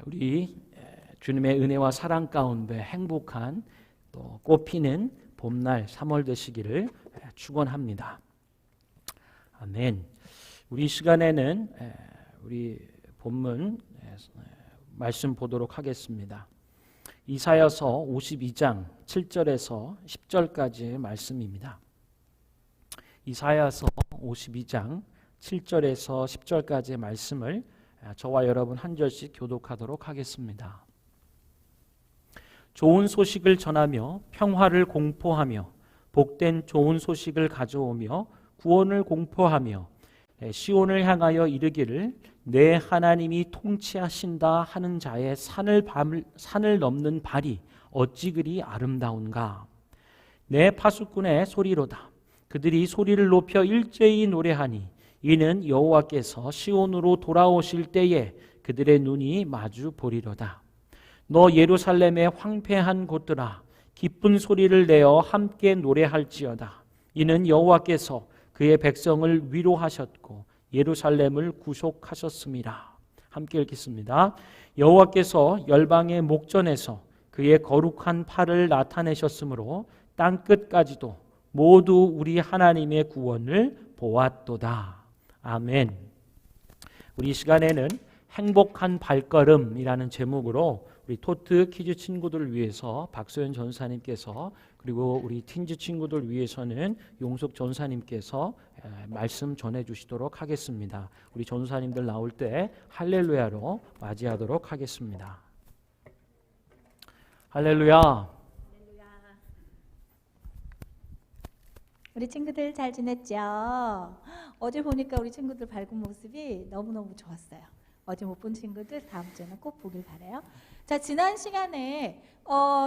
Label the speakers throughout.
Speaker 1: 우리 주님의 은혜와 사랑 가운데 행복한 또 꽃피는 봄날 3월 되시기를 축원합니다. 아멘. 우리 시간에는 우리 본문 말씀 보도록 하겠습니다. 이사야서 52장 7절에서 10절까지의 말씀입니다. 이사야서 52장 7절에서 10절까지의 말씀을 저와 여러분 한 절씩 교독하도록 하겠습니다. 좋은 소식을 전하며 평화를 공포하며 복된 좋은 소식을 가져오며 구원을 공포하며 시온을 향하여 이르기를 내 하나님이 통치하신다 하는 자의 산을 넘는 발이 어찌 그리 아름다운가. 내 파수꾼의 소리로다. 그들이 소리를 높여 일제히 노래하니 이는 여호와께서 시온으로 돌아오실 때에 그들의 눈이 마주 보리로다. 너 예루살렘의 황폐한 곳들아 기쁜 소리를 내어 함께 노래할지어다. 이는 여호와께서 그의 백성을 위로하셨고 예루살렘을 구속하셨습니다. 함께 읽겠습니다. 여호와께서 열방의 목전에서 그의 거룩한 팔을 나타내셨으므로 땅끝까지도 모두 우리 하나님의 구원을 보았도다. 아멘. 우리 시간에는 행복한 발걸음이라는 제목으로 우리 토트 키즈 친구들을 위해서 박소연 전사님께서 그리고 우리 틴즈 친구들 위해서는 용석 전사님께서 말씀 전해주시도록 하겠습니다. 우리 전사님들 나올 때 할렐루야로 맞이하도록 하겠습니다. 할렐루야.
Speaker 2: 우리 친구들 잘 지냈죠? 어제 보니까 우리 친구들 밝은 모습이 너무너무 좋았어요. 어제 못 본 친구들 다음 주에는 꼭 보길 바라요. 자, 지난 시간에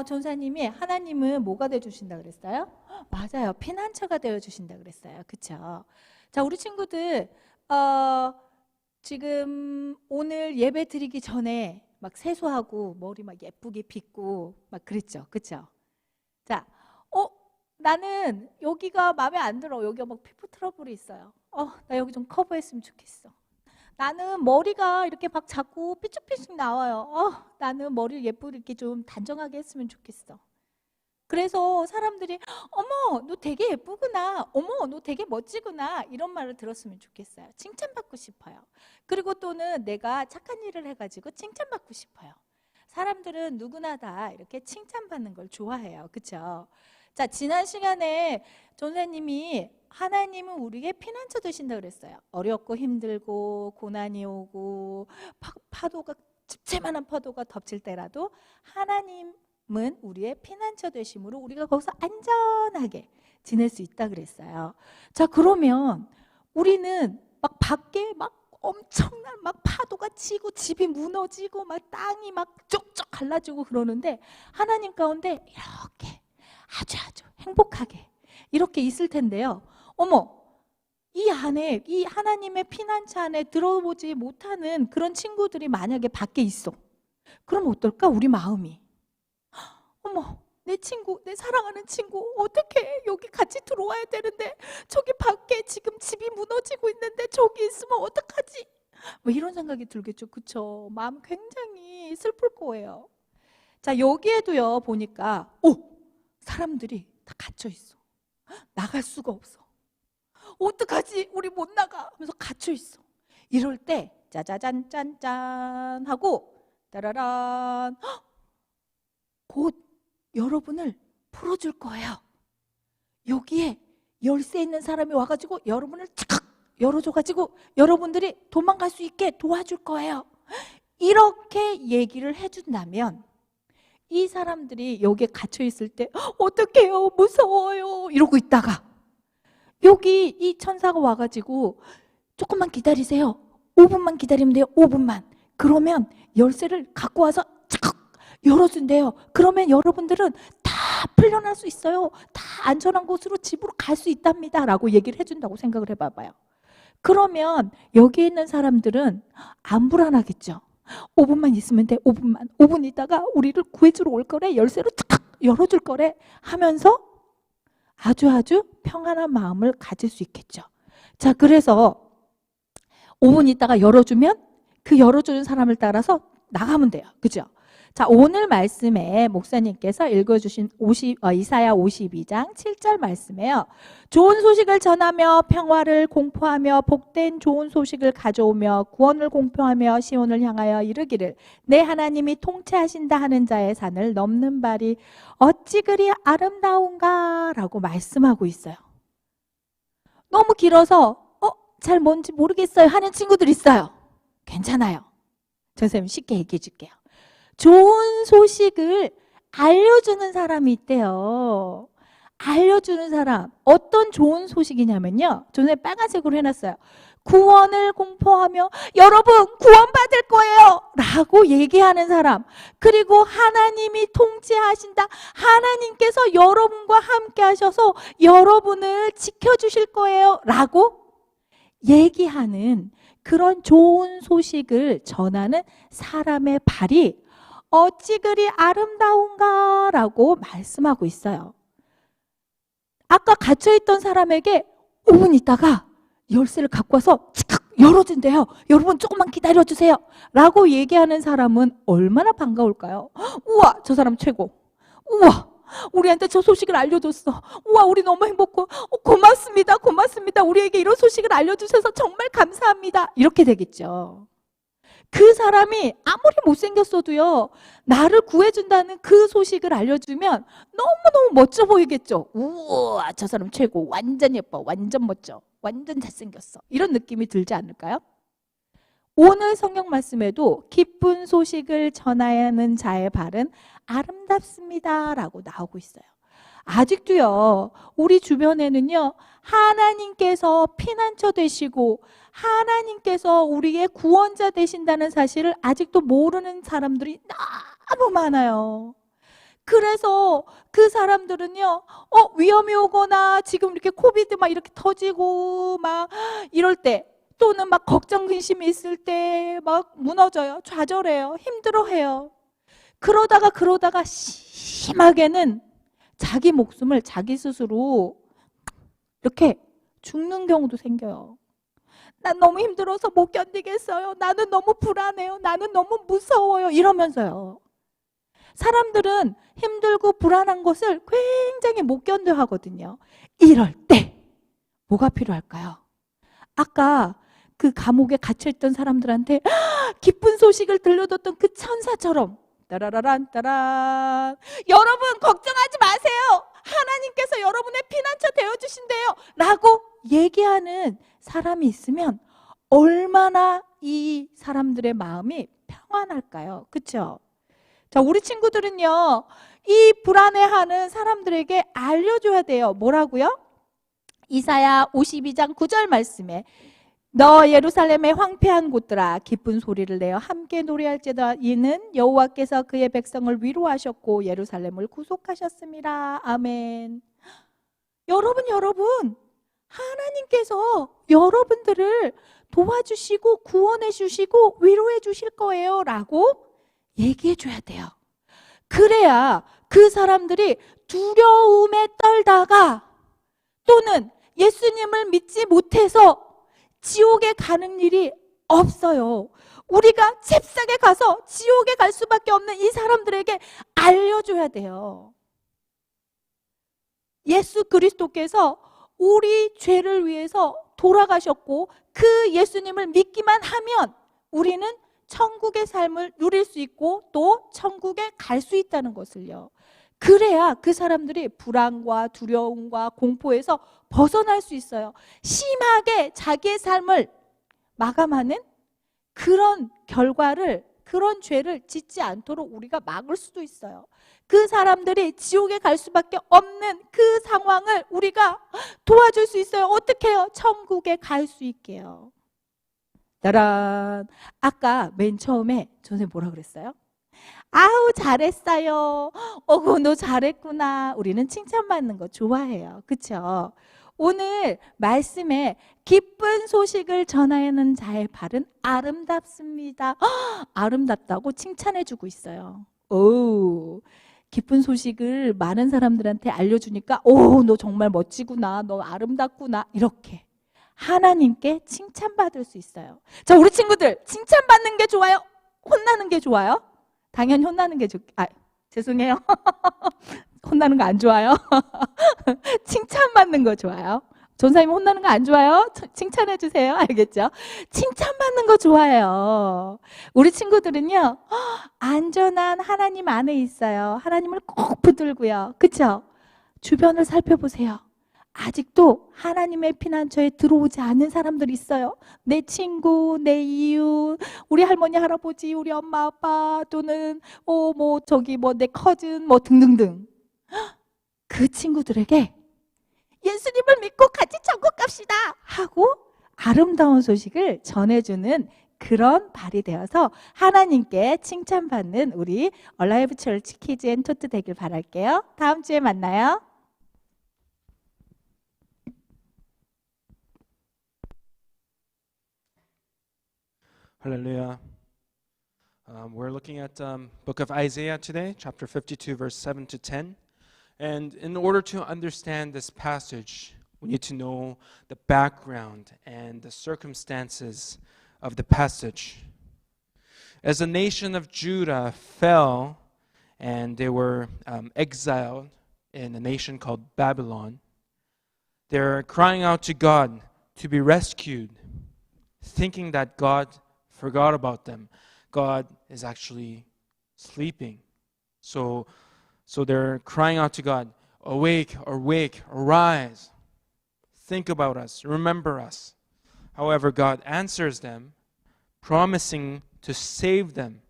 Speaker 2: 전사님이 하나님은 뭐가 되어주신다 그랬어요? 맞아요. 피난처가 되어주신다 그랬어요. 그렇죠? 자, 우리 친구들 지금 오늘 예배 드리기 전에 막 세수하고 머리 막 예쁘게 빗고 막 그랬죠. 그렇죠? 자, 나는 여기가 마음에 안 들어. 여기가 막 피부 트러블이 있어요. 나 여기 좀 커버했으면 좋겠어. 나는 머리가 이렇게 막 자꾸 삐죽삐죽 나와요. 나는 머리를 예쁘게 이렇게 좀 단정하게 했으면 좋겠어. 그래서 사람들이 어머 너 되게 예쁘구나. 어머 너 되게 멋지구나. 이런 말을 들었으면 좋겠어요. 칭찬받고 싶어요. 그리고 또는 내가 착한 일을 해가지고 칭찬받고 싶어요. 사람들은 누구나 다 이렇게 칭찬받는 걸 좋아해요. 그렇죠? 자, 지난 시간에 전사님이 하나님은 우리에게 피난처 되신다 그랬어요. 어렵고 힘들고 고난이 오고 파도가 집채만한 파도가 덮칠 때라도 하나님은 우리의 피난처 되심으로 우리가 거기서 안전하게 지낼 수 있다 그랬어요. 자, 그러면 우리는 막 밖에 막 엄청난 막 파도가 치고 집이 무너지고 막 땅이 막 쪽쪽 갈라지고 그러는데 하나님 가운데 이렇게 아주 행복하게 이렇게 있을 텐데요. 어머, 이 안에 이 하나님의 피난처 안에 들어보지 못하는 그런 친구들이 만약에 밖에 있어. 그럼 어떨까? 우리 마음이. 어머, 내 친구, 내 사랑하는 친구 어떻게 여기 같이 들어와야 되는데 저기 밖에 지금 집이 무너지고 있는데 저기 있으면 어떡하지? 뭐 이런 생각이 들겠죠. 그쵸? 마음 굉장히 슬플 거예요. 자, 여기에도요 보니까 사람들이 다 갇혀 있어. 나갈 수가 없어. 어떡하지? 우리 못 나가 하면서 갇혀 있어. 이럴 때 짜자잔 짠짠 하고 따라란 곧 여러분을 풀어줄 거예요. 여기에 열쇠 있는 사람이 와가지고 여러분을 착 열어줘가지고 여러분들이 도망갈 수 있게 도와줄 거예요. 이렇게 얘기를 해준다면 이 사람들이 여기에 갇혀 있을 때 어떡해요 무서워요 이러고 있다가 여기 이 천사가 와가지고 조금만 기다리세요. 5분만 기다리면 돼요. 5분만. 그러면 열쇠를 갖고 와서 착 열어준대요. 그러면 여러분들은 다 풀려날 수 있어요. 다 안전한 곳으로 집으로 갈 수 있답니다 라고 얘기를 해준다고 생각을 해봐봐요. 그러면 여기 있는 사람들은 안 불안하겠죠. 5분만 있으면 돼. 5분만. 5분 있다가 우리를 구해주러 올 거래. 열쇠로 탁 열어줄 거래 하면서 아주 평안한 마음을 가질 수 있겠죠. 자, 그래서 5분 있다가 열어주면 그 열어주는 사람을 따라서 나가면 돼요. 그죠? 자, 오늘 말씀에 목사님께서 읽어주신 이사야 52장 7절 말씀에요. 좋은 소식을 전하며 평화를 공포하며 복된 좋은 소식을 가져오며 구원을 공표하며 시온을 향하여 이르기를 내 하나님이 통치하신다 하는 자의 산을 넘는 발이 어찌 그리 아름다운가 라고 말씀하고 있어요. 너무 길어서 잘 뭔지 모르겠어요 하는 친구들 있어요. 괜찮아요. 선생님 쉽게 얘기해 줄게요. 좋은 소식을 알려주는 사람이 있대요. 알려주는 사람. 어떤 좋은 소식이냐면요. 저는 빨간색으로 해놨어요. 구원을 공포하며 여러분 구원받을 거예요 라고 얘기하는 사람. 그리고 하나님이 통치하신다. 하나님께서 여러분과 함께 하셔서 여러분을 지켜주실 거예요 라고 얘기하는 그런 좋은 소식을 전하는 사람의 발이 어찌 그리 아름다운가 라고 말씀하고 있어요. 아까 갇혀있던 사람에게 5분 있다가 열쇠를 갖고 와서 착 열어준대요. 여러분 조금만 기다려주세요 라고 얘기하는 사람은 얼마나 반가울까요? 우와 저 사람 최고. 우와 우리한테 저 소식을 알려줬어. 우와 우리 너무 행복고 고맙습니다. 고맙습니다. 우리에게 이런 소식을 알려주셔서 정말 감사합니다. 이렇게 되겠죠. 그 사람이 아무리 못생겼어도요 나를 구해준다는 그 소식을 알려주면 너무너무 멋져 보이겠죠. 우와 저 사람 최고. 완전 예뻐. 완전 멋져. 완전 잘생겼어. 이런 느낌이 들지 않을까요? 오늘 성경 말씀에도 기쁜 소식을 전하는 자의 발은 아름답습니다 라고 나오고 있어요. 아직도요 우리 주변에는요 하나님께서 피난처 되시고 하나님께서 우리의 구원자 되신다는 사실을 아직도 모르는 사람들이 너무 많아요. 그래서 그 사람들은요 위험이 오거나 지금 이렇게 코비드 막 이렇게 터지고 막 이럴 때 또는 막 걱정 근심이 있을 때 막 무너져요. 좌절해요. 힘들어해요. 그러다가 심하게는 자기 목숨을 자기 스스로 이렇게 죽는 경우도 생겨요. 난 너무 힘들어서 못 견디겠어요. 나는 너무 불안해요. 나는 너무 무서워요. 이러면서요. 사람들은 힘들고 불안한 것을 굉장히 못 견뎌 하거든요. 이럴 때 뭐가 필요할까요? 아까 그 감옥에 갇혀있던 사람들한테 기쁜 소식을 들려줬던 그 천사처럼 따라라란 따란 여러분 걱정하지 마세요. 하나님께서 여러분의 피난처 되어주신대요 라고 얘기하는 사람이 있으면 얼마나 이 사람들의 마음이 평안할까요? 그렇죠? 자, 우리 친구들은요 이 불안해하는 사람들에게 알려줘야 돼요. 뭐라고요? 이사야 52장 9절 말씀에 너 예루살렘의 황폐한 곳들아 기쁜 소리를 내어 함께 노래할지어다 이는 여호와께서 그의 백성을 위로하셨고 예루살렘을 구속하셨습니다. 아멘. 여러분 하나님께서 여러분들을 도와주시고 구원해 주시고 위로해 주실 거예요 라고 얘기해 줘야 돼요. 그래야 그 사람들이 두려움에 떨다가 또는 예수님을 믿지 못해서 지옥에 가는 일이 없어요. 우리가 잽싸게 가서 지옥에 갈 수밖에 없는 이 사람들에게 알려줘야 돼요. 예수 그리스도께서 우리 죄를 위해서 돌아가셨고 그 예수님을 믿기만 하면 우리는 천국의 삶을 누릴 수 있고 또 천국에 갈 수 있다는 것을요. 그래야 그 사람들이 불안과 두려움과 공포에서 벗어날 수 있어요. 심하게 자기의 삶을 마감하는 그런 결과를, 그런 죄를 짓지 않도록 우리가 막을 수도 있어요. 그 사람들이 지옥에 갈 수밖에 없는 그 상황을 우리가 도와줄 수 있어요. 어떻게 해요? 천국에 갈 수 있게요. 따란. 아까 맨 처음에 선생님 뭐라 그랬어요? 아우 잘했어요. 어구 너 잘했구나. 우리는 칭찬받는 거 좋아해요. 그렇죠? 오늘 말씀에 기쁜 소식을 전하는 자의 발은 아름답습니다. 아름답다고 칭찬해주고 있어요. 오, 기쁜 소식을 많은 사람들한테 알려주니까 너 정말 멋지구나. 너 아름답구나. 이렇게 하나님께 칭찬받을 수 있어요. 자, 우리 친구들 칭찬받는 게 좋아요? 혼나는 게 좋아요? 당연히 혼나는 게 죄송해요. 혼나는 거 안 좋아요? 칭찬받는 거 좋아요? 전사님 혼나는 거 안 좋아요? 칭찬해 주세요. 알겠죠? 칭찬받는 거 좋아해요. 우리 친구들은요, 안전한 하나님 안에 있어요. 하나님을 꼭 붙들고요. 그쵸? 주변을 살펴보세요. 아직도 하나님의 피난처에 들어오지 않은 사람들이 있어요. 내 친구, 내 이웃, 우리 할머니, 할아버지, 우리 엄마, 아빠, 또는 내 커즌, 등등등. 그 친구들에게 예수님을 믿고 같이 천국 갑시다 하고 아름다운 소식을 전해주는 그런 발이 되어서 하나님께 칭찬받는 우리 얼라이브 처치 키즈 앤 토트 되길 바랄게요. 다음 주에 만나요.
Speaker 3: Hallelujah. We're looking at book of Isaiah today, chapter 52, verse 7 to 10. And in order to understand this passage, we need to know the background and the circumstances of the passage. As the nation of Judah fell and they were exiled in a nation called Babylon, they're crying out to God to be rescued, thinking that God forgot about them. God is actually sleeping. So they're crying out to God, awake, awake, arise. Think about us, remember us. However, God answers them, promising to save them,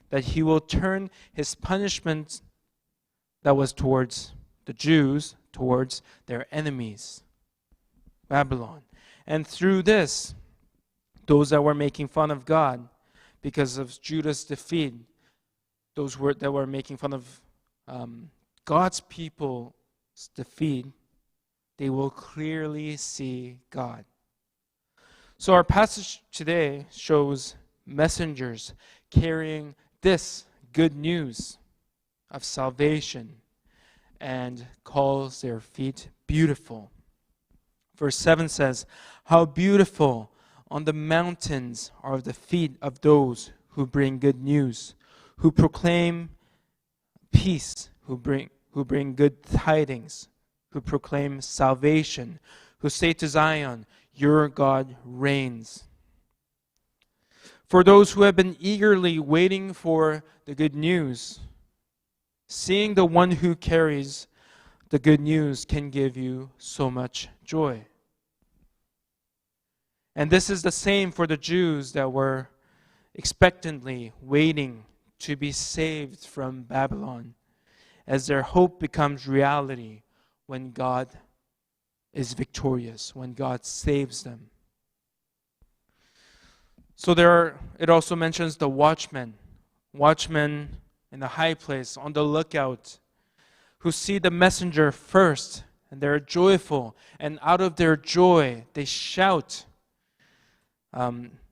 Speaker 3: that He will turn His punishment that was towards the Jews, towards their enemies, Babylon. And through this, those that were making fun of God because of Judah's defeat, those that were making fun of God's people's defeat, they will clearly see God. So our passage today shows messengers carrying this good news of salvation and calls their feet beautiful. Verse 7 says, "How beautiful on the mountains are the feet of those who bring good news, who proclaim peace, who bring good tidings, who proclaim salvation, who say to Zion, your God reigns." For those who have been eagerly waiting for the good news, seeing the one who carries the good news can give you so much joy. And this is the same for the Jews that were expectantly waiting to be saved from Babylon, as their hope becomes reality when God is victorious, when God saves them. So it also mentions the watchmen in the high place on the lookout, who see the messenger first, and they're joyful, and out of their joy they shout,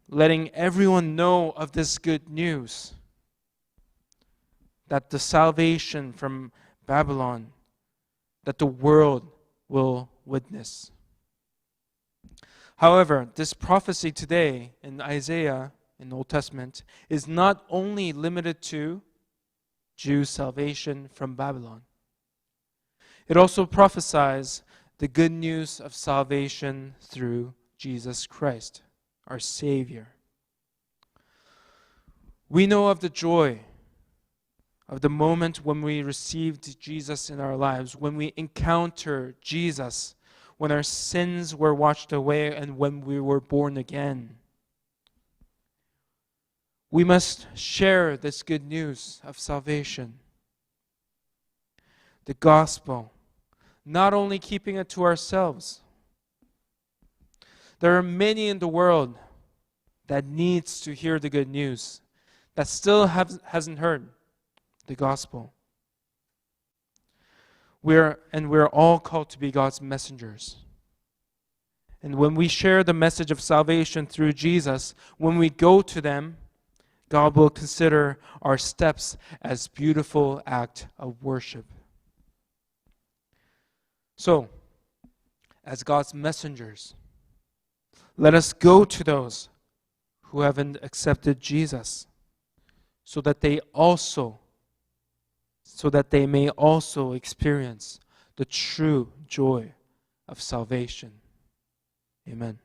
Speaker 3: letting everyone know of this good news, that the salvation from Babylon, that the world will witness. However, this prophecy today in Isaiah, in the Old Testament, is not only limited to Jews' salvation from Babylon. It also prophesies the good news of salvation through Jesus Christ, our Savior. We know of the joy of the moment when we received Jesus in our lives, when we encounter Jesus, when our sins were washed away, and when we were born again. We must share this good news of salvation, the gospel, not only keeping it to ourselves. There are many in the world that needs to hear the good news, that still hasn't heard the gospel. We're all called to be God's messengers. And when we share the message of salvation through Jesus, when we go to them, God will consider our steps as beautiful act of worship. So, as God's messengers, let us go to those who haven't accepted Jesus. so that they may also experience the true joy of salvation. Amen.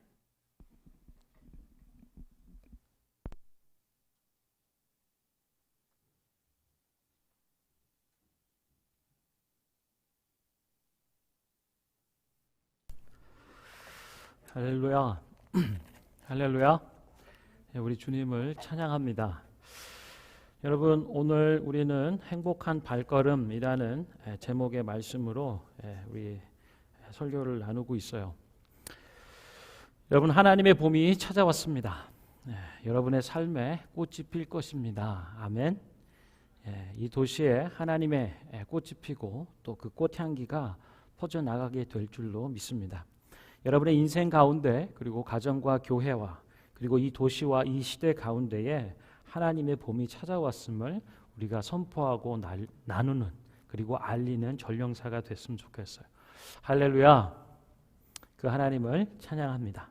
Speaker 1: 할렐루야. 할렐루야. 우리 주님을 찬양합니다. 여러분, 오늘 우리는 행복한 발걸음이라는 제목의 말씀으로 우리 설교를 나누고 있어요. 여러분, 하나님의 봄이 찾아왔습니다. 여러분의 삶에 꽃이 필 것입니다. 아멘. 이 도시에 하나님의 꽃이 피고 또 그 꽃향기가 퍼져나가게 될 줄로 믿습니다. 여러분의 인생 가운데 그리고 가정과 교회와 그리고 이 도시와 이 시대 가운데에 하나님의 봄이 찾아왔음을 우리가 선포하고 나누는 그리고 알리는 전령사가 됐으면 좋겠어요. 할렐루야. 그 하나님을 찬양합니다.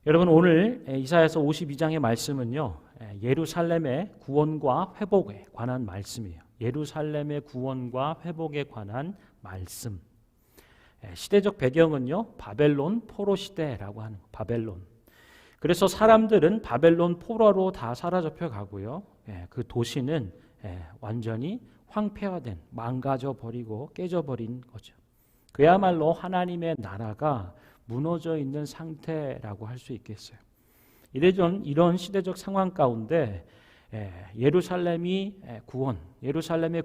Speaker 1: 여러분, 오늘 이사야서 52장의 말씀은요, 예루살렘의 구원과 회복에 관한 말씀이에요. 예루살렘의 구원과 회복에 관한 말씀. 시대적 배경은요, 바벨론 포로 시대라고 하는 바벨론. 그래서 사람들은 바벨론 포로로 다 사로잡혀 가고요. 그 도시는 완전히 황폐화된, 망가져 버리고 깨져 버린 거죠. 그야말로 하나님의 나라가 무너져 있는 상태라고 할 수 있겠어요. 이런 시대적 상황 가운데 예루살렘의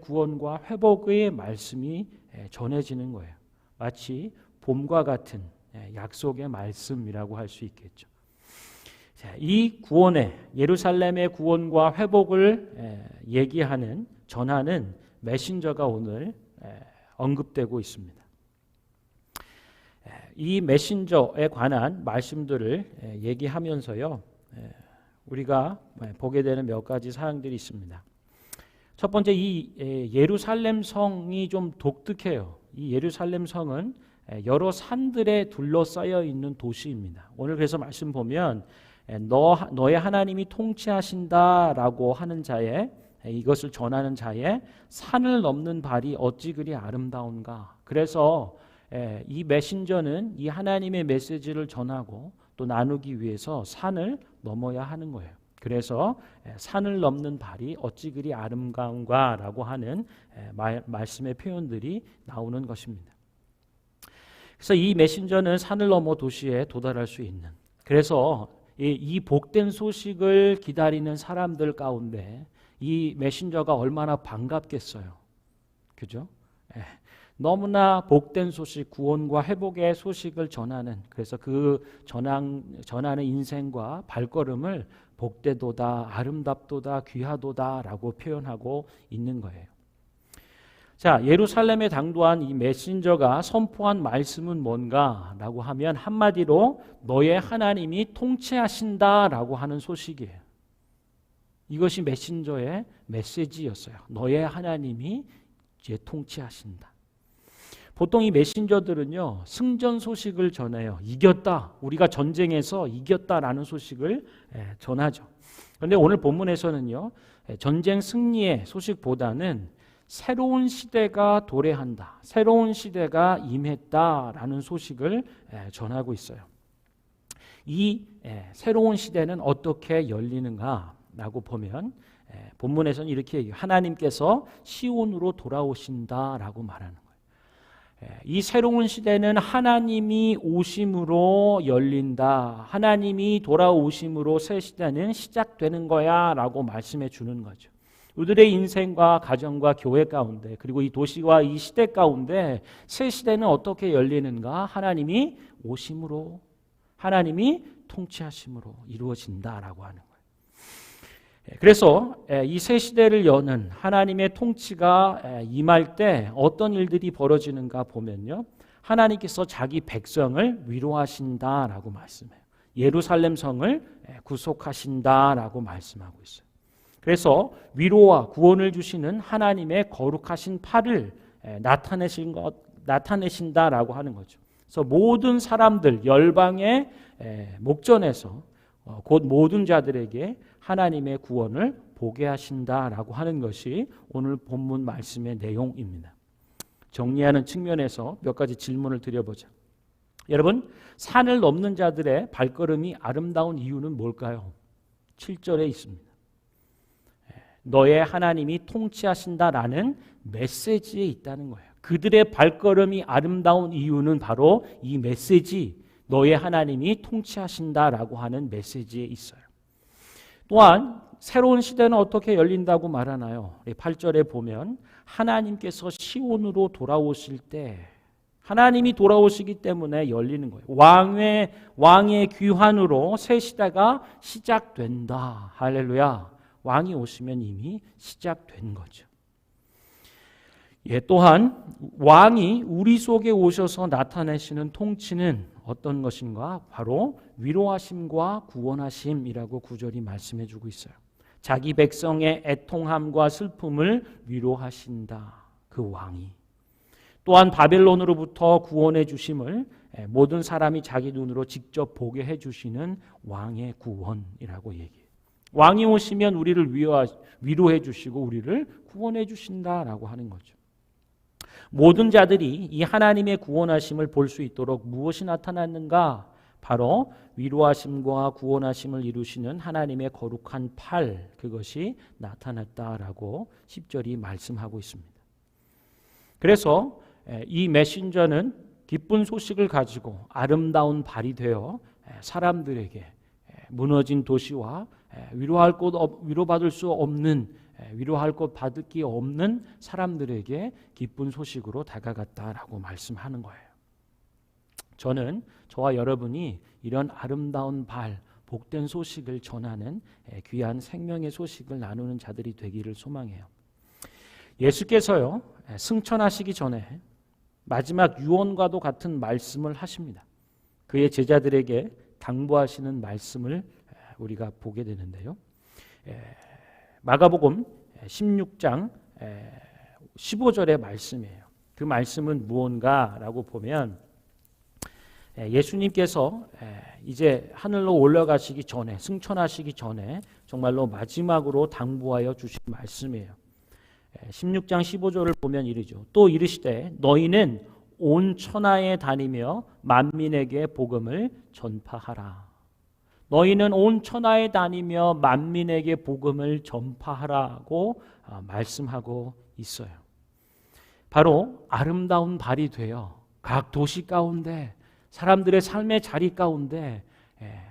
Speaker 1: 구원과 회복의 말씀이 전해지는 거예요. 마치 봄과 같은 약속의 말씀이라고 할 수 있겠죠. 이 예루살렘의 구원과 회복을 전하는 메신저가 오늘 언급되고 있습니다. 이 메신저에 관한 말씀들을 얘기하면서요, 우리가 보게 되는 몇 가지 사항들이 있습니다. 첫 번째, 이 예루살렘 성이 좀 독특해요. 이 예루살렘 성은 여러 산들에 둘러싸여 있는 도시입니다. 오늘 그래서 말씀 보면 너의 하나님이 통치하신다라고 하는 자의, 이것을 전하는 자의 산을 넘는 발이 어찌 그리 아름다운가. 그래서 이 메신저는 이 하나님의 메시지를 전하고 또 나누기 위해서 산을 넘어야 하는 거예요. 그래서 산을 넘는 발이 어찌 그리 아름다운가라고 하는 말씀의 표현들이 나오는 것입니다. 그래서 이 메신저는 산을 넘어 도시에 도달할 수 있는, 그래서 이 복된 소식을 기다리는 사람들 가운데 이 메신저가 얼마나 반갑겠어요. 그죠? 너무나 복된 소식, 구원과 회복의 소식을 전하는, 그래서 그 전하는 인생과 발걸음을 복되도다, 아름답도다, 귀하도다라고 표현하고 있는 거예요. 자, 예루살렘에 당도한 이 메신저가 선포한 말씀은 뭔가라고 하면 한마디로 너의 하나님이 통치하신다라고 하는 소식이에요. 이것이 메신저의 메시지였어요. 너의 하나님이 이제 통치하신다. 보통 이 메신저들은요, 승전 소식을 전해요. 이겼다, 우리가 전쟁에서 이겼다라는 소식을 전하죠. 그런데 오늘 본문에서는요, 전쟁 승리의 소식보다는 새로운 시대가 도래한다, 새로운 시대가 임했다라는 소식을 전하고 있어요. 이 새로운 시대는 어떻게 열리는가라고 보면 본문에서는 이렇게 얘기해요. 하나님께서 시온으로 돌아오신다라고 말하는 거예요. 이 새로운 시대는 하나님이 오심으로 열린다, 하나님이 돌아오심으로 새 시대는 시작되는 거야 라고 말씀해 주는 거죠. 우리들의 인생과 가정과 교회 가운데 그리고 이 도시와 이 시대 가운데 새 시대는 어떻게 열리는가? 하나님이 오심으로, 하나님이 통치하심으로 이루어진다라고 하는 거예요. 그래서 이 새 시대를 여는 하나님의 통치가 임할 때 어떤 일들이 벌어지는가 보면요, 하나님께서 자기 백성을 위로하신다라고 말씀해요. 예루살렘 성을 구속하신다라고 말씀하고 있어요. 그래서 위로와 구원을 주시는 하나님의 거룩하신 팔을 나타내신다라고 하는 거죠. 그래서 모든 사람들, 열방의 목전에서 곧 모든 자들에게 하나님의 구원을 보게 하신다라고 하는 것이 오늘 본문 말씀의 내용입니다. 정리하는 측면에서 몇 가지 질문을 드려보자. 여러분, 산을 넘는 자들의 발걸음이 아름다운 이유는 뭘까요? 7절에 있습니다. 너의 하나님이 통치하신다라는 메시지에 있다는 거예요. 그들의 발걸음이 아름다운 이유는 바로 이 메시지, 너의 하나님이 통치하신다라고 하는 메시지에 있어요. 또한 새로운 시대는 어떻게 열린다고 말하나요? 8절에 보면 하나님께서 시온으로 돌아오실 때, 하나님이 돌아오시기 때문에 열리는 거예요. 왕의 귀환으로 새 시대가 시작된다. 할렐루야. 왕이 오시면 이미 시작된 거죠. 또한 왕이 우리 속에 오셔서 나타내시는 통치는 어떤 것인가? 바로 위로하심과 구원하심이라고 구절이 말씀해 주고 있어요. 자기 백성의 애통함과 슬픔을 위로하신다. 그 왕이. 또한 바벨론으로부터 구원해 주심을 모든 사람이 자기 눈으로 직접 보게 해 주시는 왕의 구원이라고 얘기해요. 왕이 오시면 우리를 위로해 주시고 우리를 구원해 주신다라고 하는 거죠. 모든 자들이 이 하나님의 구원하심을 볼 수 있도록 무엇이 나타났는가? 바로 위로하심과 구원하심을 이루시는 하나님의 거룩한 팔, 그것이 나타났다라고 10절이 말씀하고 있습니다. 그래서 이 메신저는 기쁜 소식을 가지고 아름다운 발이 되어 사람들에게 무너진 도시와 위로받을 수 없는, 위로할 것 받을 게 없는 사람들에게 기쁜 소식으로 다가갔다라고 말씀하는 거예요. 저는 저와 여러분이 이런 아름다운 발, 복된 소식을 전하는 귀한 생명의 소식을 나누는 자들이 되기를 소망해요. 예수께서요, 승천하시기 전에 마지막 유언과도 같은 말씀을 하십니다. 그의 제자들에게 당부하시는 말씀을 우리가 보게 되는데요. 마가복음 16장 15절의 말씀이에요. 그 말씀은 무언가라고 보면 예수님께서 이제 하늘로 올라가시기 전에, 승천하시기 전에 정말로 마지막으로 당부하여 주신 말씀이에요. 16장 15절을 보면 이르죠. 또 이르시되 너희는 온 천하에 다니며 만민에게 복음을 전파하라. 너희는 온 천하에 다니며 만민에게 복음을 전파하라고 말씀하고 있어요. 바로 아름다운 발이 되어 각 도시 가운데 사람들의 삶의 자리 가운데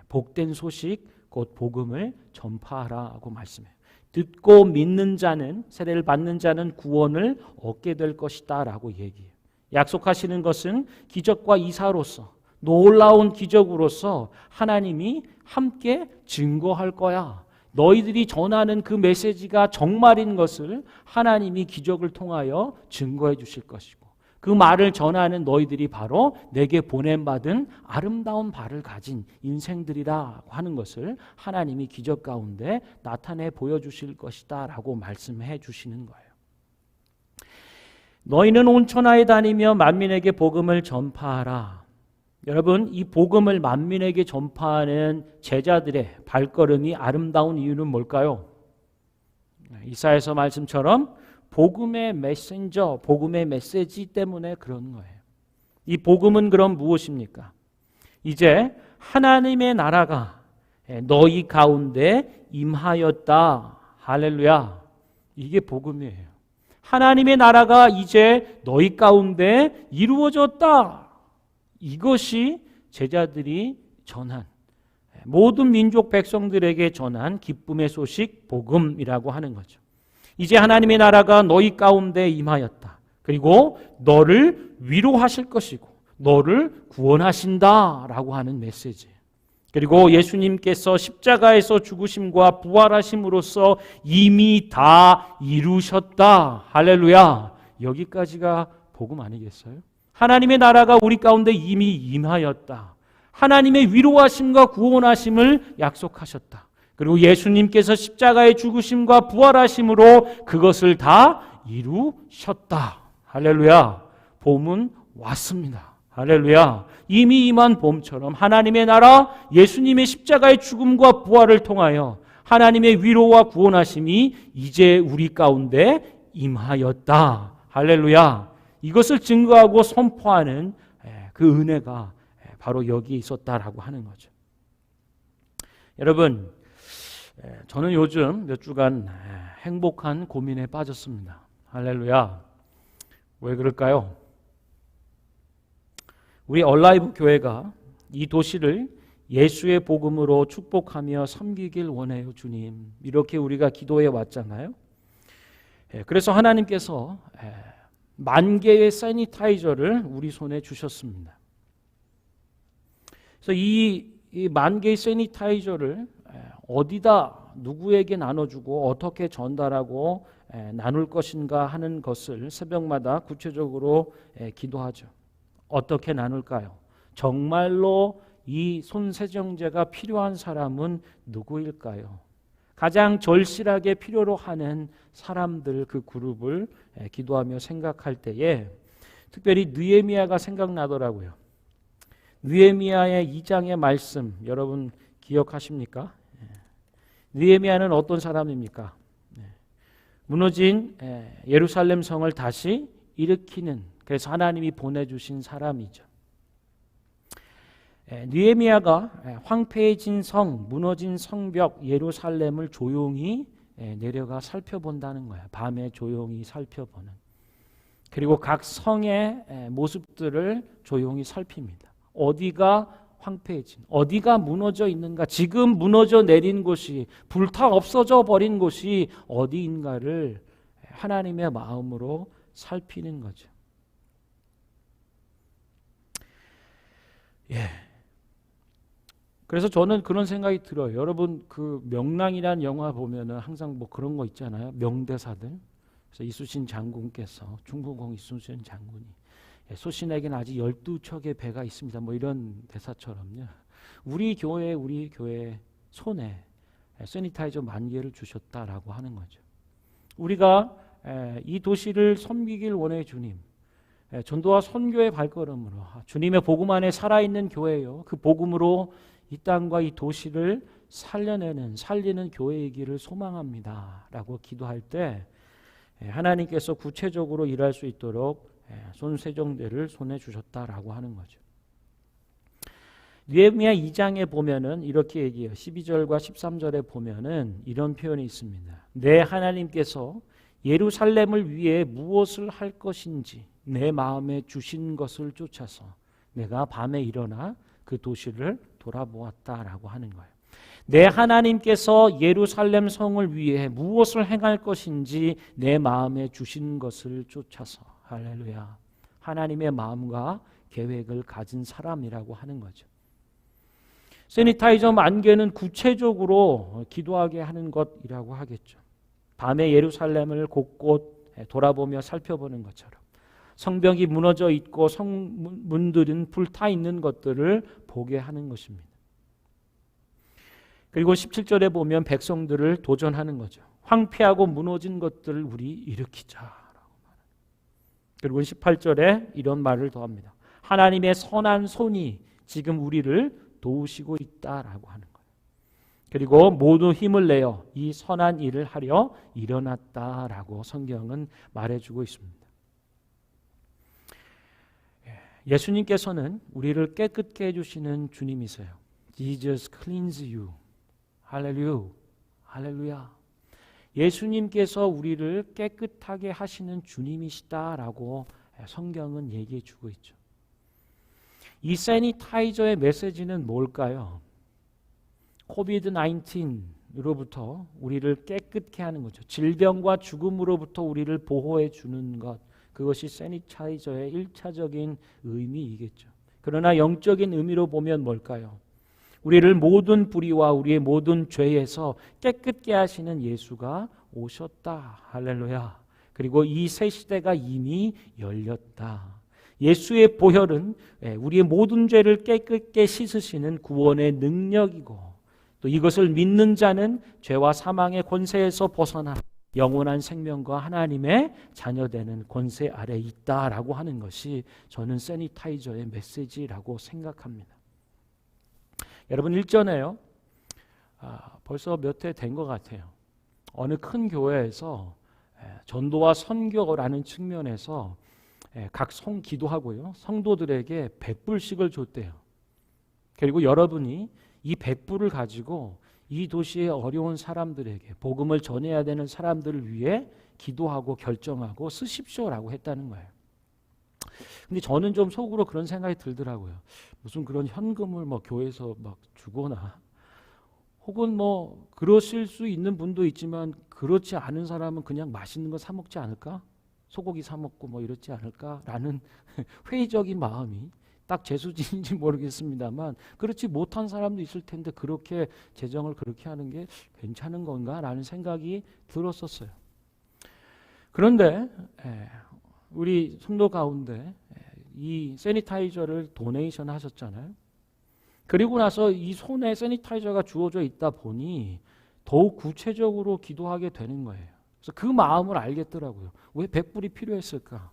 Speaker 1: 복된 소식 곧 복음을 전파하라고 말씀해요. 듣고 믿는 자는, 세례를 받는 자는 구원을 얻게 될 것이다 라고 얘기해요. 약속하시는 것은 기적과 이사로서, 놀라운 기적으로서 하나님이 함께 증거할 거야. 너희들이 전하는 그 메시지가 정말인 것을 하나님이 기적을 통하여 증거해 주실 것이고, 그 말을 전하는 너희들이 바로 내게 보냄받은 아름다운 발을 가진 인생들이라고 하는 것을 하나님이 기적 가운데 나타내 보여주실 것이다 라고 말씀해 주시는 거예요. 너희는 온 천하에 다니며 만민에게 복음을 전파하라. 여러분, 이 복음을 만민에게 전파하는 제자들의 발걸음이 아름다운 이유는 뭘까요? 이사야서 말씀처럼 복음의 메신저, 복음의 메시지 때문에 그런 거예요. 이 복음은 그럼 무엇입니까? 이제 하나님의 나라가 너희 가운데 임하였다. 할렐루야. 이게 복음이에요. 하나님의 나라가 이제 너희 가운데 이루어졌다. 이것이 제자들이 전한, 모든 민족 백성들에게 전한 기쁨의 소식, 복음이라고 하는 거죠. 이제 하나님의 나라가 너희 가운데 임하였다. 그리고 너를 위로하실 것이고 너를 구원하신다라고 하는 메시지. 그리고 예수님께서 십자가에서 죽으심과 부활하심으로써 이미 다 이루셨다. 할렐루야. 여기까지가 복음 아니겠어요? 하나님의 나라가 우리 가운데 이미 임하였다. 하나님의 위로하심과 구원하심을 약속하셨다. 그리고 예수님께서 십자가의 죽으심과 부활하심으로 그것을 다 이루셨다. 할렐루야. 봄은 왔습니다. 할렐루야. 이미 임한 봄처럼 하나님의 나라, 예수님의 십자가의 죽음과 부활을 통하여 하나님의 위로와 구원하심이 이제 우리 가운데 임하였다. 할렐루야. 이것을 증거하고 선포하는 그 은혜가 바로 여기에 있었다라고 하는 거죠. 여러분, 저는 요즘 몇 주간 행복한 고민에 빠졌습니다. 할렐루야. 왜 그럴까요? 우리 얼라이브 교회가 이 도시를 예수의 복음으로 축복하며 섬기길 원해요, 주님. 이렇게 우리가 기도해 왔잖아요. 그래서 하나님께서 10,000개의 세니타이저를 우리 손에 주셨습니다. 그래서 이 10,000개의 세니타이저를 어디다 누구에게 나눠주고 어떻게 전달하고 나눌 것인가 하는 것을 새벽마다 구체적으로 기도하죠. 어떻게 나눌까요? 정말로 이 손세정제가 필요한 사람은 누구일까요? 가장 절실하게 필요로 하는 사람들 그 그룹을 기도하며 생각할 때에 특별히 느헤미야가 생각나더라고요. 느헤미야의 2장의 말씀 여러분 기억하십니까? 느헤미야는 어떤 사람입니까? 무너진 예루살렘 성을 다시 일으키는, 그래서 하나님이 보내주신 사람이죠. 느헤미야가 황폐해진 성, 무너진 성벽 예루살렘을 조용히 내려가 살펴본다는 거예요. 밤에 조용히 살펴보는. 그리고 각 성의 모습들을 조용히 살핍니다. 어디가 황폐해진, 어디가 무너져 있는가, 지금 무너져 내린 곳이, 불타 없어져 버린 곳이 어디인가를 하나님의 마음으로 살피는 거죠. 그래서 저는 그런 생각이 들어요. 여러분 그 명랑이라는 영화 보면은 항상 뭐 그런 거 있잖아요. 명대사들. 그래서 이순신 장군께서, 중국공 이순신 장군이 소신에게는 아직 12척의 배가 있습니다. 뭐 이런 대사처럼요. 우리 교회 손에 세니타이저 10,000개를 주셨다라고 하는 거죠. 우리가 이 도시를 섬기길 원해 주님. 전도와 선교의 발걸음으로 주님의 복음 안에 살아있는 교회요. 그 복음으로 이 땅과 이 도시를 살리는 교회이기를 소망합니다. 라고 기도할 때 하나님께서 구체적으로 일할 수 있도록 손세정대를 손에 주셨다라고 하는 거죠. 느헤미야 2장에 보면은 이렇게 얘기해요. 12절과 13절에 보면은 이런 표현이 있습니다. 내 하나님께서 예루살렘을 위해 무엇을 할 것인지 내 마음에 주신 것을 쫓아서 내가 밤에 일어나 그 도시를 돌아보았다라고 하는 거예요. 내 하나님께서 예루살렘 성을 위해 무엇을 행할 것인지 내 마음에 주신 것을 쫓아서, 할렐루야, 하나님의 마음과 계획을 가진 사람이라고 하는 거죠. 세니타이저 10,000개는 구체적으로 기도하게 하는 것이라고 하겠죠. 밤에 예루살렘을 곳곳 돌아보며 살펴보는 것처럼 성벽이 무너져 있고 성문들은 불타 있는 것들을 보게 하는 것입니다. 그리고 17절에 보면 백성들을 도전하는 거죠. 황폐하고 무너진 것들을 우리 일으키자. 그리고 18절에 이런 말을 더합니다. 하나님의 선한 손이 지금 우리를 도우시고 있다라고 하는 거예요. 그리고 모두 힘을 내어 이 선한 일을 하려 일어났다라고 성경은 말해주고 있습니다. 예수님께서는 우리를 깨끗게 해주시는 주님이세요. Jesus cleanse you. 할렐루야. 할렐루야. 예수님께서 우리를 깨끗하게 하시는 주님이시다라고 성경은 얘기해 주고 있죠. 이 세니타이저의 메시지는 뭘까요? 코비드-19로부터 우리를 깨끗게 하는 거죠. 질병과 죽음으로부터 우리를 보호해 주는 것. 그것이 세니타이저의 1차적인 의미이겠죠. 그러나 영적인 의미로 보면 뭘까요? 우리를 모든 불의와 우리의 모든 죄에서 깨끗게 하시는 예수가 오셨다. 할렐루야. 그리고 이 새 시대가 이미 열렸다. 예수의 보혈은 우리의 모든 죄를 깨끗게 씻으시는 구원의 능력이고, 또 이것을 믿는 자는 죄와 사망의 권세에서 벗어나 영원한 생명과 하나님의 자녀되는 권세 아래 있다라고 하는 것이 저는 세니타이저의 메시지라고 생각합니다. 여러분 1절에요. 벌써 몇 해 된 것 같아요. 어느 큰 교회에서 전도와 선교라는 측면에서 각 기도하고요. 성도들에게 100불씩을 줬대요. 그리고 여러분이 이 100불을 가지고 이 도시의 어려운 사람들에게 복음을 전해야 되는 사람들을 위해 기도하고 결정하고 쓰십시오라고 했다는 거예요. 근데 저는 좀 속으로 그런 생각이 들더라고요. 무슨 그런 현금을 뭐 교회에서 막 주거나 혹은 뭐 그러실 수 있는 분도 있지만 그렇지 않은 사람은 그냥 맛있는 거 사 먹지 않을까? 소고기 사 먹고 뭐 이렇지 않을까라는 회의적인 마음이 딱 제 수준인지 모르겠습니다만 그렇지 못한 사람도 있을 텐데 그렇게 재정을 그렇게 하는 게 괜찮은 건가라는 생각이 들었었어요. 그런데 우리 성도 가운데 이 세니타이저를 도네이션 하셨잖아요. 그리고 나서 이 손에 세니타이저가 주어져 있다 보니 더욱 구체적으로 기도하게 되는 거예요. 그래서 그 마음을 알겠더라고요. 왜 100불이 필요했을까?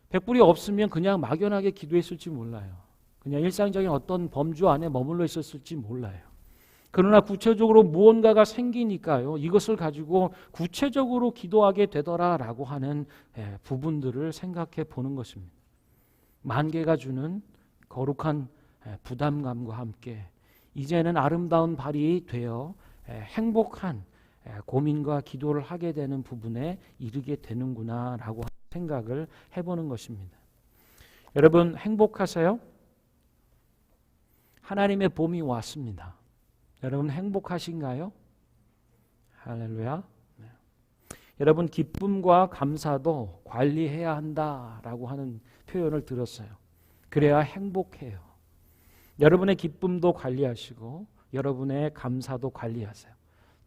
Speaker 1: 100불이 없으면 그냥 막연하게 기도했을지 몰라요. 그냥 일상적인 어떤 범주 안에 머물러 있었을지 몰라요. 그러나 구체적으로 무언가가 생기니까요. 이것을 가지고 구체적으로 기도하게 되더라라고 하는 부분들을 생각해 보는 것입니다. 만개가 주는 거룩한 부담감과 함께 이제는 아름다운 발이 되어 행복한 고민과 기도를 하게 되는 부분에 이르게 되는구나라고 생각을 해보는 것입니다. 여러분 행복하세요? 하나님의 봄이 왔습니다. 여러분 행복하신가요? 할렐루야. 네. 여러분 기쁨과 감사도 관리해야 한다라고 하는 표현을 들었어요. 그래야 행복해요. 여러분의 기쁨도 관리하시고 여러분의 감사도 관리하세요.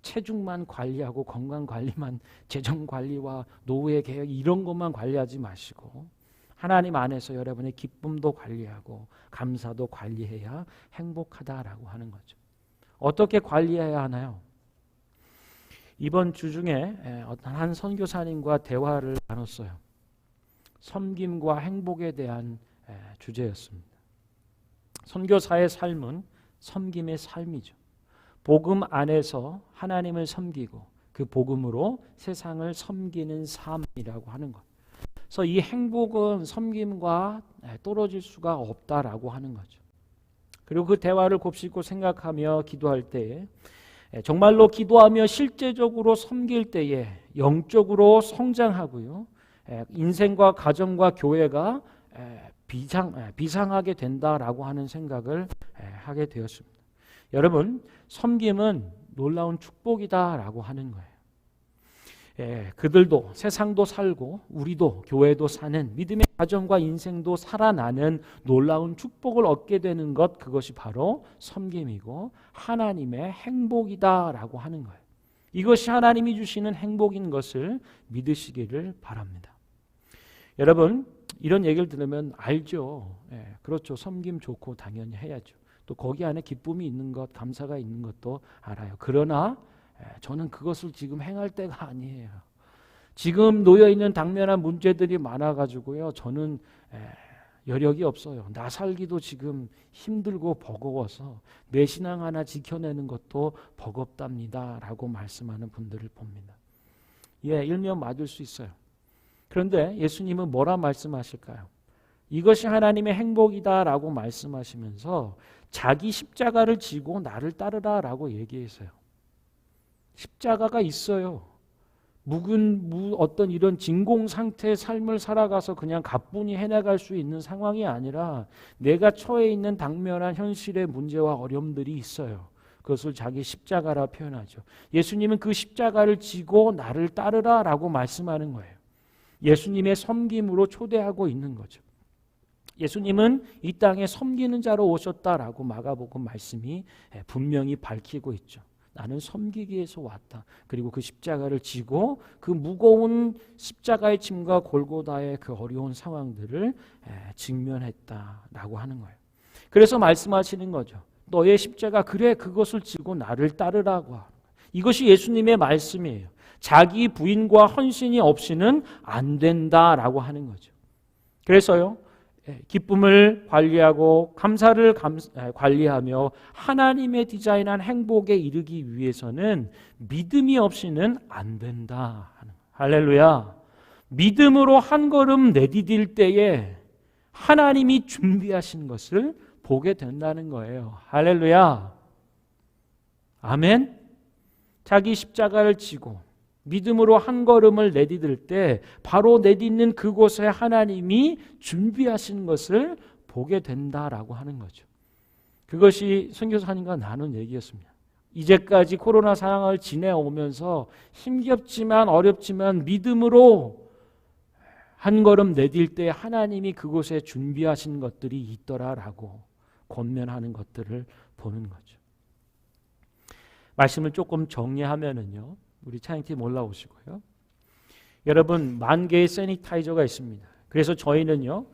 Speaker 1: 체중만 관리하고 건강 관리만, 재정 관리와 노후의 계획 이런 것만 관리하지 마시고 하나님 안에서 여러분의 기쁨도 관리하고 감사도 관리해야 행복하다라고 하는 거죠. 어떻게 관리해야 하나요? 이번 주 중에 어떤 한 선교사님과 대화를 나눴어요. 섬김과 행복에 대한 주제였습니다. 선교사의 삶은 섬김의 삶이죠. 복음 안에서 하나님을 섬기고 그 복음으로 세상을 섬기는 삶이라고 하는 것. 그래서 이 행복은 섬김과 떨어질 수가 없다라고 하는 거죠. 그리고 그 대화를 곱씹고 생각하며 기도할 때에 정말로 기도하며 실제적으로 섬길 때에 영적으로 성장하고요. 인생과 가정과 교회가 비상하게 된다라고 하는 생각을 하게 되었습니다. 여러분, 섬김은 놀라운 축복이다라고 하는 거예요. 그들도 세상도 살고 우리도 교회도 사는 믿음의 가정과 인생도 살아나는 놀라운 축복을 얻게 되는 것, 그것이 바로 섬김이고 하나님의 행복이다라고 하는 거예요. 이것이 하나님이 주시는 행복인 것을 믿으시기를 바랍니다. 여러분, 이런 얘기를 들으면 알죠. 그렇죠. 섬김 좋고 당연히 해야죠. 또 거기 안에 기쁨이 있는 것, 감사가 있는 것도 알아요. 그러나 저는 그것을 지금 행할 때가 아니에요. 지금 놓여있는 당면한 문제들이 많아가지고요. 저는 여력이 없어요. 나 살기도 지금 힘들고 버거워서 내 신앙 하나 지켜내는 것도 버겁답니다 라고 말씀하는 분들을 봅니다. 일면 맞을 수 있어요. 그런데 예수님은 뭐라 말씀하실까요? 이것이 하나님의 행복이다라고 말씀하시면서 자기 십자가를 지고 나를 따르라라고 얘기했어요. 십자가가 있어요. 어떤 이런 진공 상태의 삶을 살아가서 그냥 가뿐히 해나갈 수 있는 상황이 아니라 내가 처해 있는 당면한 현실의 문제와 어려움들이 있어요. 그것을 자기 십자가라 표현하죠. 예수님은 그 십자가를 지고 나를 따르라라고 말씀하는 거예요. 예수님의 섬김으로 초대하고 있는 거죠. 예수님은 이 땅에 섬기는 자로 오셨다라고 마가복음 말씀이 분명히 밝히고 있죠. 나는 섬기기 위해서 왔다. 그리고 그 십자가를 지고 그 무거운 십자가의 짐과 골고다의 그 어려운 상황들을 직면했다라고 하는 거예요. 그래서 말씀하시는 거죠. 너의 십자가 그래 그것을 지고 나를 따르라고 하는 거예요. 이것이 예수님의 말씀이에요. 자기 부인과 헌신이 없이는 안 된다라고 하는 거죠. 그래서요. 기쁨을 관리하고 감사를 관리하며 하나님의 디자인한 행복에 이르기 위해서는 믿음이 없이는 안 된다. 할렐루야. 믿음으로 한 걸음 내디딜 때에 하나님이 준비하신 것을 보게 된다는 거예요. 할렐루야. 아멘. 자기 십자가를 지고 믿음으로 한 걸음을 내디딜 때 바로 내딛는 그곳에 하나님이 준비하신 것을 보게 된다라고 하는 거죠. 그것이 선교사님과 나눈 얘기였습니다. 이제까지 코로나 상황을 지내오면서 힘겹지만 어렵지만 믿음으로 한 걸음 내딜 때 하나님이 그곳에 준비하신 것들이 있더라라고 권면하는 것들을 보는 거죠. 말씀을 조금 정리하면은요. 우리 찬양팀 올라오시고요. 여러분, 10,000개의 세니타이저가 있습니다. 그래서 저희는요,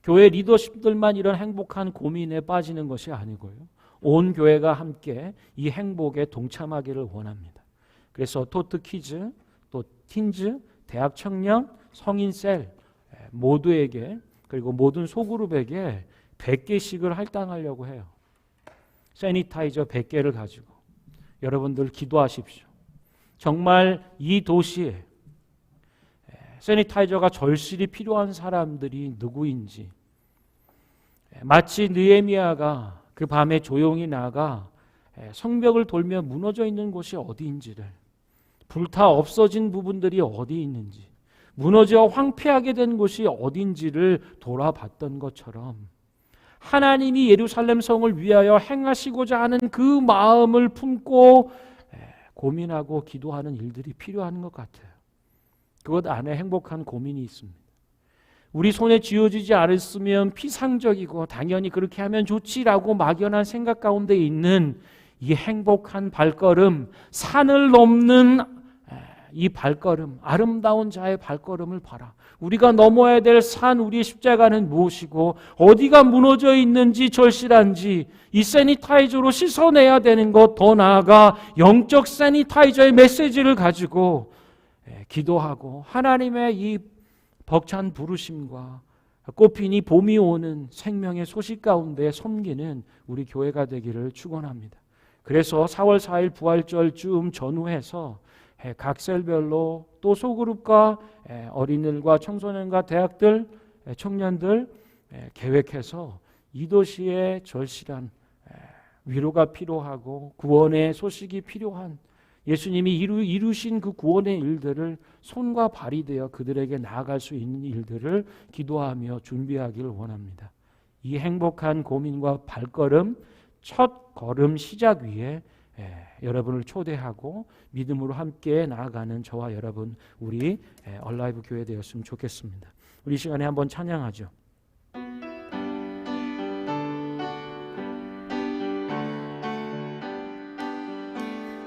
Speaker 1: 교회 리더십들만 이런 행복한 고민에 빠지는 것이 아니고요. 온 교회가 함께 이 행복에 동참하기를 원합니다. 그래서 토트 키즈, 또 틴즈, 대학 청년, 성인 셀 모두에게 그리고 모든 소그룹에게 100개씩을 할당하려고 해요. 세니타이저 100개를 가지고 여러분들 기도하십시오. 정말 이 도시에 세니타이저가 절실히 필요한 사람들이 누구인지, 마치 느헤미야가 그 밤에 조용히 나가 성벽을 돌며 무너져 있는 곳이 어디인지를, 불타 없어진 부분들이 어디 있는지, 무너져 황폐하게 된 곳이 어딘지를 돌아봤던 것처럼 하나님이 예루살렘 성을 위하여 행하시고자 하는 그 마음을 품고 고민하고 기도하는 일들이 필요한 것 같아요. 그것 안에 행복한 고민이 있습니다. 우리 손에 쥐어지지 않았으면 피상적이고 당연히 그렇게 하면 좋지라고 막연한 생각 가운데 있는 이 행복한 발걸음, 산을 넘는 이 발걸음, 아름다운 자의 발걸음을 봐라. 우리가 넘어야 될 산, 우리의 십자가는 무엇이고 어디가 무너져 있는지 절실한지 이 세니타이저로 씻어내야 되는 것, 더 나아가 영적 세니타이저의 메시지를 가지고 기도하고 하나님의 이 벅찬 부르심과 꽃피니 봄이 오는 생명의 소식 가운데 섬기는 우리 교회가 되기를 축원합니다. 그래서 4월 4일 부활절 쯤 전후해서 각 셀별로 또 소그룹과 어린이들과 청소년과 대학들, 청년들 계획해서 이 도시에 절실한 위로가 필요하고 구원의 소식이 필요한 예수님이 이루신 그 구원의 일들을 손과 발이 되어 그들에게 나아갈 수 있는 일들을 기도하며 준비하기를 원합니다. 이 행복한 고민과 발걸음, 첫 걸음 시작 위에 여러분을 초대하고 믿음으로 함께 나아가는 저와 여러분, 우리 얼라이브 교회 되었으면 좋겠습니다. 우리 이 시간에 한번 찬양하죠.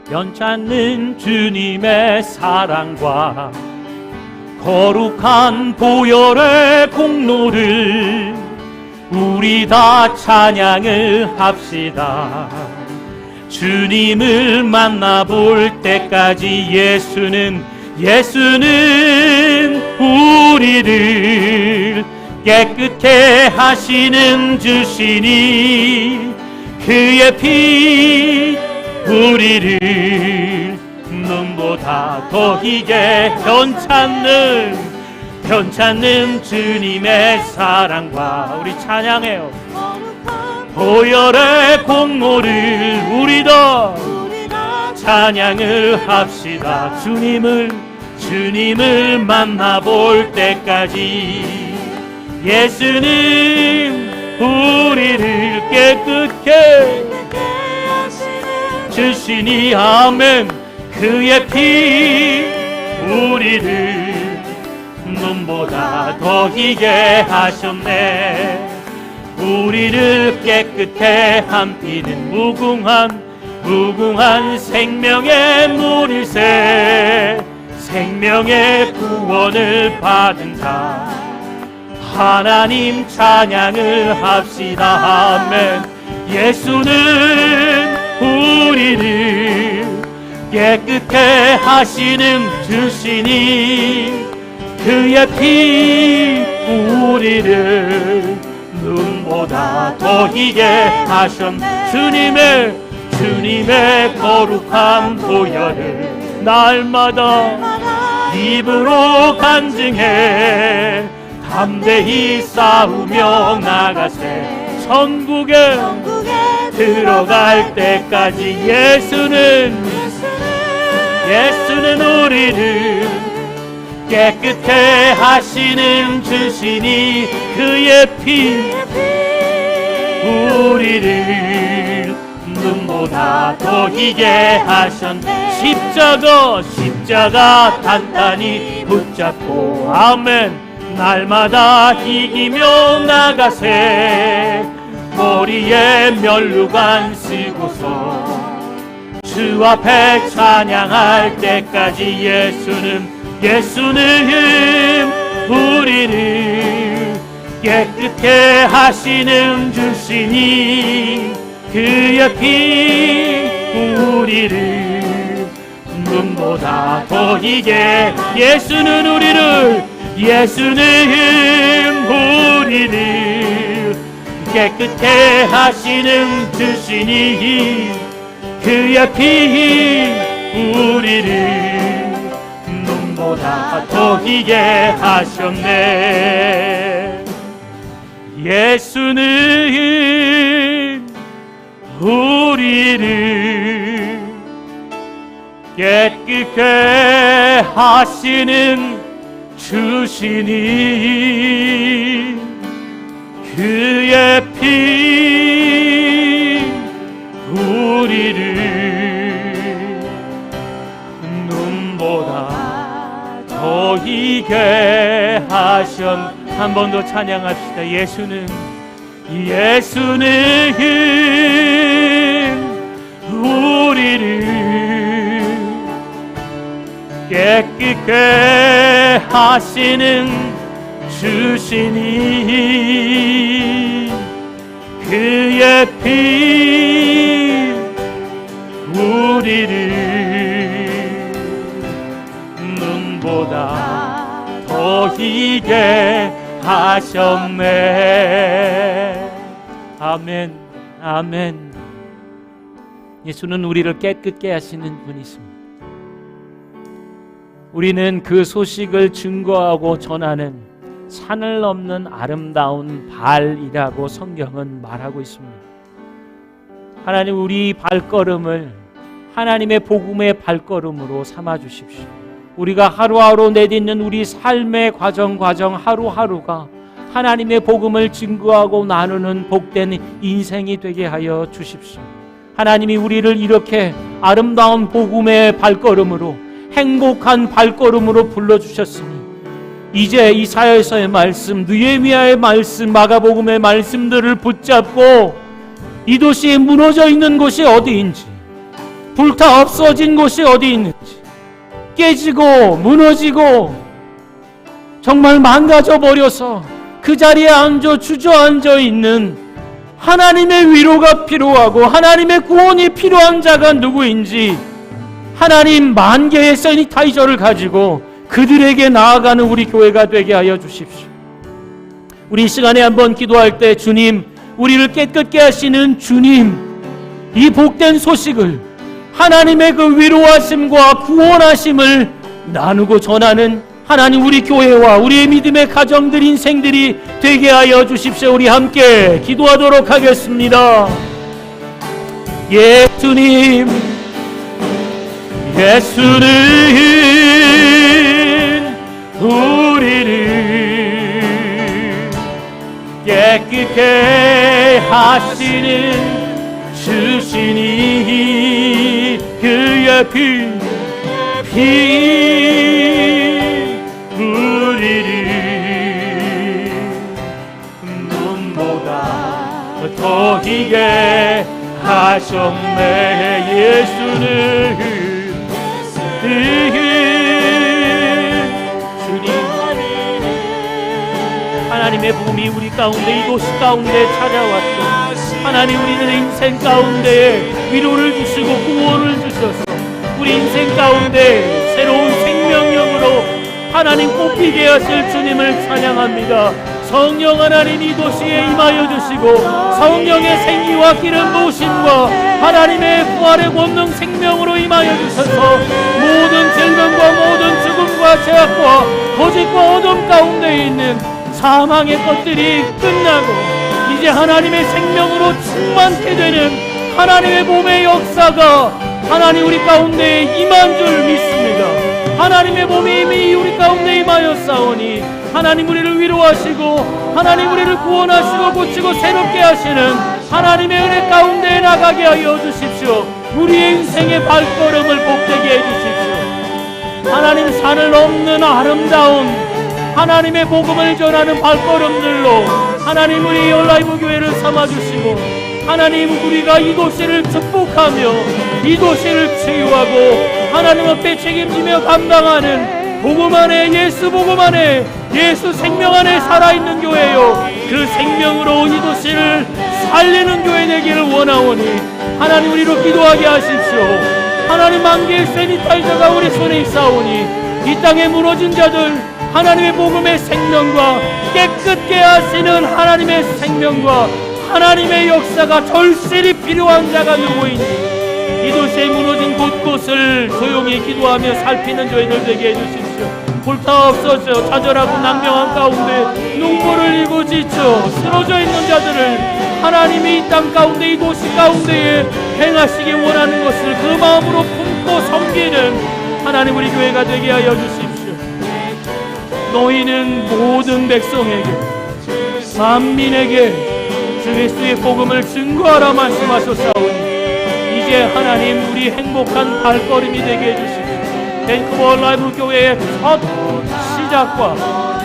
Speaker 1: 변찮는 주님의 사랑과 거룩한 보혈의 공로를 우리 다 찬양을 합시다. 주님을 만나볼 때까지 예수는 우리를 깨끗게 하시는 주시니 그의 피 우리를 눈보다 더 희게 변찮는 주님의 사랑과 우리 찬양해요. 보혈의 공로를 우리 더 찬양을 합시다. 주님을 만나볼 때까지 예수는 우리를 깨끗게 주시니 아멘. 그의 피 우리를 눈보다 더 희게 하셨네. 우리를 깨끗해 한 피는 무궁한 생명의 물일세. 생명의 구원을 받은 자 하나님 찬양을 합시다. 아멘. 예수는 우리를 깨끗해 하시는 주시니 그의 피 우리를 눈보다 더 희게 하셨네. 주님의 거룩한 보혈을 날마다 입으로 간증해 담대히 싸우며 나가세. 천국에 들어갈 때까지 예수는 우리를 깨끗해 하시는 주시니 그의 피 우리를 눈보다 더 희게 하셨네. 십자가 단단히 붙잡고 아멘 날마다 이기며 나가세. 머리에 면류관 쓰고서 주 앞에 찬양할 때까지 예수는 우리를 깨끗해 하시는 주시니 그의 피 우리를 눈보다 더 희게 예수는 우리를 깨끗해 하시는 주시니 그의 피 우리를 눈보다 더 희게 하셨네. 예수는 우리를 깨끗게 하시는 주시니 그의 피 우리를 눈보다 더 희게 하셨네. 한 번 더 찬양합시다. 예수는 우리를 깨끗게 하시는 주시니 그의 피 우리를 눈보다 더 희게 하셨네. 아멘, 아멘. 예수는 우리를 깨끗게 하시는 분이십니다. 우리는 그 소식을 증거하고 전하는 산을 넘는 아름다운 발이라고 성경은 말하고 있습니다. 하나님, 우리 발걸음을 하나님의 복음의 발걸음으로 삼아 주십시오. 우리가 하루하루 내딛는 우리 삶의 과정 하루하루가 하나님의 복음을 증거하고 나누는 복된 인생이 되게 하여 주십시오. 하나님이 우리를 이렇게 아름다운 복음의 발걸음으로, 행복한 발걸음으로 불러주셨으니 이제 이사야서의 말씀, 느헤미야의 말씀, 마가복음의 말씀들을 붙잡고 이 도시에 무너져 있는 곳이 어디인지, 불타 없어진 곳이 어디 있는지, 깨지고 무너지고 정말 망가져 버려서 그 자리에 주저앉아 있는 하나님의 위로가 필요하고 하나님의 구원이 필요한 자가 누구인지 하나님, 10,000개의 세니타이저를 가지고 그들에게 나아가는 우리 교회가 되게 하여 주십시오. 우리 이 시간에 한번 기도할 때, 주님, 우리를 깨끗게 하시는 주님, 이 복된 소식을, 하나님의 그 위로하심과 구원하심을 나누고 전하는 하나님, 우리 교회와 우리의 믿음의 가정들, 인생들이 되게 하여 주십시오. 우리 함께 기도하도록 하겠습니다. 예수는 우리를 깨끗게 하시는 주시니 그의 피 우리를 눈보다 더 희게 하셨네. 예수는 주님, 하나님의 복음이 우리 가운데, 이 도시 가운데 찾아왔고, 하나님, 우리는 인생 가운데 위로를 주시고 구원을 주셔서 우리 인생 가운데 새로운 생명력으로 하나님 꽃피게 하실 주님을 찬양합니다. 성령 하나님 이 도시에 임하여 주시고 성령의 생기와 기름 부으심과 하나님의 부활의 권능 생명으로 임하여 주셔서 모든 질병과 모든 죽음과 죄악과 거짓과 어둠 가운데 있는 사망의 것들이 끝나고 이제 하나님의 생명으로 충만케 되는 하나님의 몸의 역사가 하나님 우리 가운데 임한 줄 믿습니다. 하나님의 몸이 이미 우리 가운데 임하여 싸우니 하나님 우리를 위로하시고 하나님 우리를 구원하시고 고치고 새롭게 하시는 하나님의 은혜 가운데 나가게 하여 주십시오. 우리의 인생의 발걸음을 복되게 해주십시오. 하나님 산을 넘는 아름다운 하나님의 복음을 전하는 발걸음들로 하나님 우리 온라이브 교회를 삼아주시고 하나님 우리가 이 도시를 축복하며 이 도시를 치유하고 하나님 앞에 책임지며 감당하는 복음 안에 예수 복음 안에 예수 생명 안에 살아있는 교회요 그 생명으로 이 도시를 살리는 교회 되기를 원하오니 하나님 우리로 기도하게 하십시오. 하나님 만개의 세니타이저가 우리 손에 있사오니 이 땅에 무너진 자들 하나님의 복음의 생명과 깨끗게 하시는 하나님의 생명과 하나님의 역사가 절실히 필요한 자가 누구인지 이 도시의 무너진 곳곳을 조용히 기도하며 살피는 저희들 되게 해주십시오. 불타 없어져 좌절하고 낭명한 가운데 눈물을 흘리고 지쳐 쓰러져 있는 자들을 하나님이 이 땅 가운데 이 도시 가운데에 행하시기 원하는 것을 그 마음으로 품고 섬기는 하나님 우리 교회가 되게 하여 주십시오. 너희는 모든 백성에게 만민에게 주 그리스도의 복음을 증거하라 말씀하셨사오니 이제 하나님 우리 행복한 발걸음이 되게 해주시고 밴쿠버 라이브 교회의 첫 시작과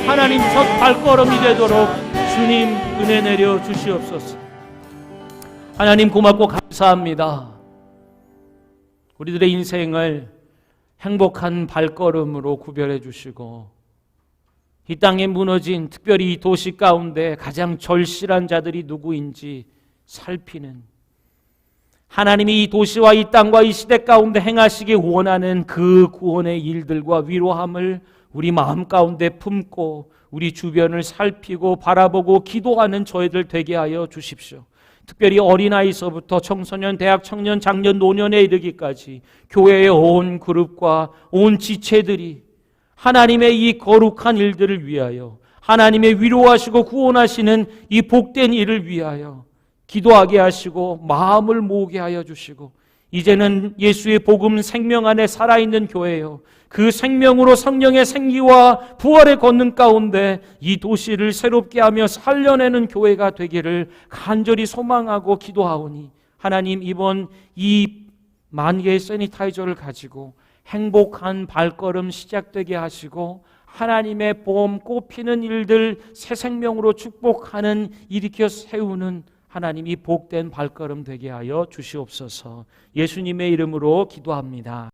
Speaker 1: 하나님 첫 발걸음이 되도록 주님 은혜 내려 주시옵소서. 하나님 고맙고 감사합니다. 우리들의 인생을 행복한 발걸음으로 구별해 주시고 이 땅에 무너진 특별히 이 도시 가운데 가장 절실한 자들이 누구인지 살피는 하나님이 이 도시와 이 땅과 이 시대 가운데 행하시기 원하는 그 구원의 일들과 위로함을 우리 마음 가운데 품고 우리 주변을 살피고 바라보고 기도하는 저희들 되게 하여 주십시오. 특별히 어린아이서부터 청소년, 대학, 청년, 장년, 노년에 이르기까지 교회의 온 그룹과 온 지체들이 하나님의 이 거룩한 일들을 위하여 하나님의 위로하시고 구원하시는 이 복된 일을 위하여 기도하게 하시고 마음을 모으게 하여 주시고 이제는 예수의 복음 생명 안에 살아있는 교회요 그 생명으로 성령의 생기와 부활의 권능 가운데 이 도시를 새롭게 하며 살려내는 교회가 되기를 간절히 소망하고 기도하오니 하나님 이번 이 만 개의 세니타이저를 가지고 행복한 발걸음 시작되게 하시고 하나님의 봄 꽃피는 일들 새 생명으로 축복하는 일으켜 세우는 하나님이 복된 발걸음 되게 하여 주시옵소서. 예수님의 이름으로 기도합니다.